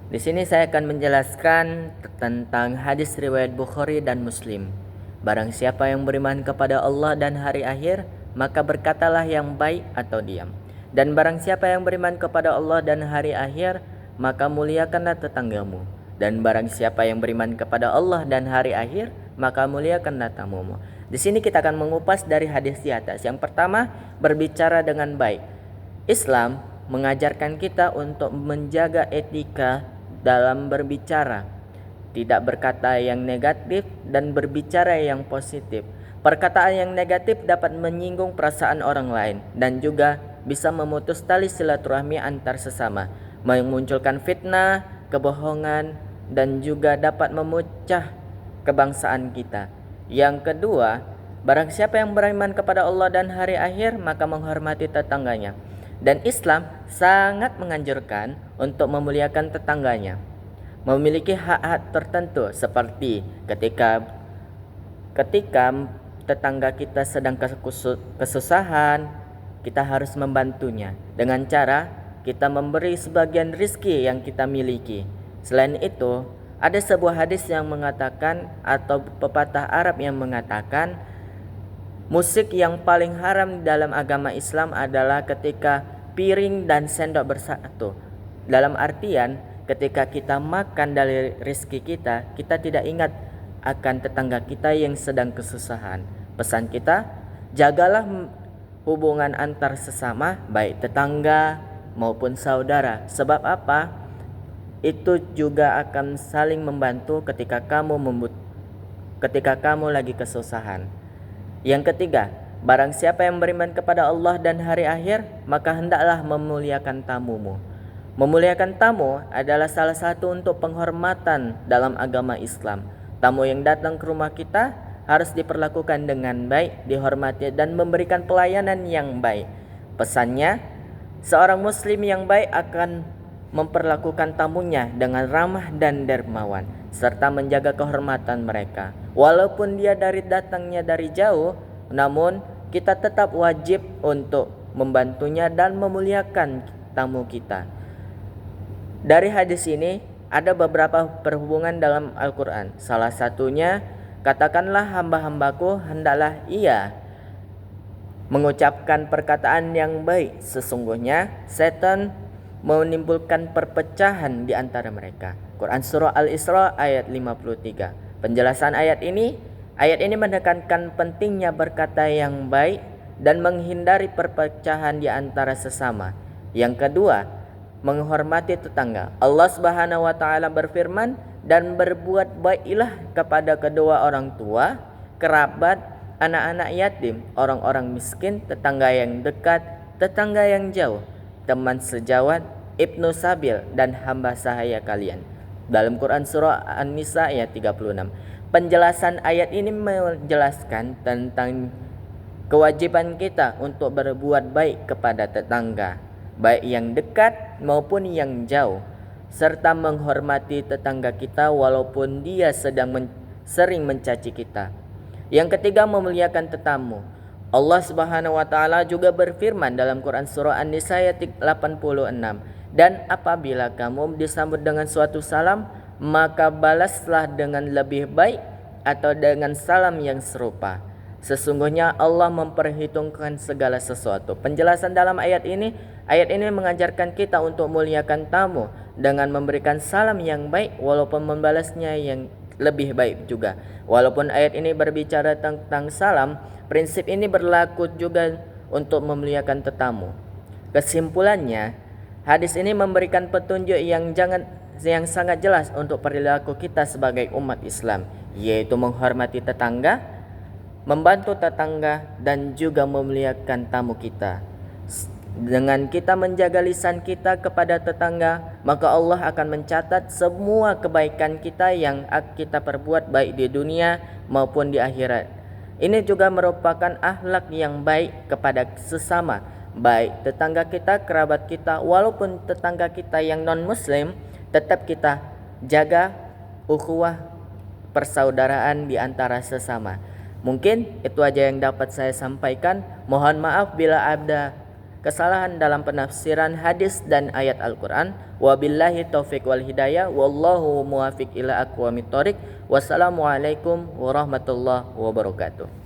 Di sini saya akan menjelaskan tentang hadis riwayat Bukhari dan Muslim. Barang siapa yang beriman kepada Allah dan hari akhir, maka berkatalah yang baik atau diam. Dan barang siapa yang beriman kepada Allah dan hari akhir, maka muliakanlah tetanggamu. Dan barang siapa yang beriman kepada Allah dan hari akhir, maka muliakanlah tamumu. Di sini kita akan mengupas dari hadis di atas. Yang pertama, berbicara dengan baik. Islam mengajarkan kita untuk menjaga etika dalam berbicara, tidak berkata yang negatif dan berbicara yang positif. Perkataan yang negatif dapat menyinggung perasaan orang lain dan juga bisa memutus tali silaturahmi antar sesama, memunculkan fitnah, kebohongan, dan juga dapat memecah kebangsaan kita. Yang kedua, barang siapa yang beriman kepada Allah dan hari akhir, maka menghormati tetangganya. Dan Islam sangat menganjurkan untuk memuliakan tetangganya, memiliki hak-hak tertentu seperti ketika tetangga kita sedang kesusahan, kita harus membantunya dengan cara kita memberi sebagian rizki yang kita miliki. Selain itu, ada sebuah hadis yang mengatakan atau pepatah Arab yang mengatakan musik yang paling haram dalam agama Islam adalah ketika piring dan sendok bersatu. Dalam artian ketika kita makan dari rezeki kita, kita tidak ingat akan tetangga kita yang sedang kesusahan. Pesan kita, jagalah hubungan antar sesama, baik tetangga maupun saudara. Sebab apa? Itu juga akan saling membantu ketika kamu lagi kesusahan. Yang ketiga, barang siapa yang beriman kepada Allah dan hari akhir, maka hendaklah memuliakan tamumu. Memuliakan tamu adalah salah satu untuk penghormatan dalam agama Islam. Tamu yang datang ke rumah kita harus diperlakukan dengan baik, dihormati dan memberikan pelayanan yang baik. Pesannya, seorang muslim yang baik akan memperlakukan tamunya dengan ramah dan dermawan serta menjaga kehormatan mereka. Walaupun dia datangnya dari jauh, namun kita tetap wajib untuk membantunya dan memuliakan tamu kita. Dari hadis ini ada beberapa perhubungan dalam Al-Quran. Salah satunya, katakanlah hamba-hambaku hendaklah ia mengucapkan perkataan yang baik. Sesungguhnya setan menimbulkan perpecahan di antara mereka. Quran Surah Al-Isra ayat 53. Penjelasan ayat ini menekankan pentingnya berkata yang baik dan menghindari perpecahan di antara sesama. Yang kedua, menghormati tetangga. Allah Subhanahu wa taala berfirman, dan berbuat baiklah kepada kedua orang tua, kerabat, anak-anak yatim, orang-orang miskin, tetangga yang dekat, tetangga yang jauh, teman sejawat, ibnu sabil, dan hamba sahaya kalian. Dalam Quran Surah An-Nisa ayat 36. Penjelasan ayat ini menjelaskan tentang kewajiban kita untuk berbuat baik kepada tetangga, baik yang dekat maupun yang jauh, serta menghormati tetangga kita walaupun dia sering mencaci kita. Yang ketiga, memuliakan tetamu. Allah Subhanahu wa taala juga berfirman dalam Quran Surah An-Nisa ayat 86, dan apabila kamu disambut dengan suatu salam, maka balaslah dengan lebih baik atau dengan salam yang serupa. Sesungguhnya Allah memperhitungkan segala sesuatu. Penjelasan dalam ayat ini mengajarkan kita untuk muliakan tamu dengan memberikan salam yang baik walaupun membalasnya yang lebih baik juga. Walaupun ayat ini berbicara tentang salam, prinsip ini berlaku juga untuk memuliakan tetamu. Kesimpulannya, hadis ini memberikan petunjuk yang sangat jelas untuk perilaku kita sebagai umat Islam, yaitu menghormati tetangga, membantu tetangga, dan juga memuliakan tamu kita. Dengan kita menjaga lisan kita kepada tetangga, maka Allah akan mencatat semua kebaikan kita yang kita perbuat baik di dunia maupun di akhirat. Ini juga merupakan akhlak yang baik kepada sesama, baik tetangga kita, kerabat kita, walaupun tetangga kita yang non-muslim, tetap kita jaga ukhuwah persaudaraan di antara sesama. Mungkin itu aja yang dapat saya sampaikan. Mohon maaf bila ada kesalahan dalam penafsiran hadis dan ayat Al-Quran. Wabillahi taufiq wal hidayah, wallahu muwafiq ila aqwamit thoriq. Wassalamualaikum warahmatullahi wabarakatuh.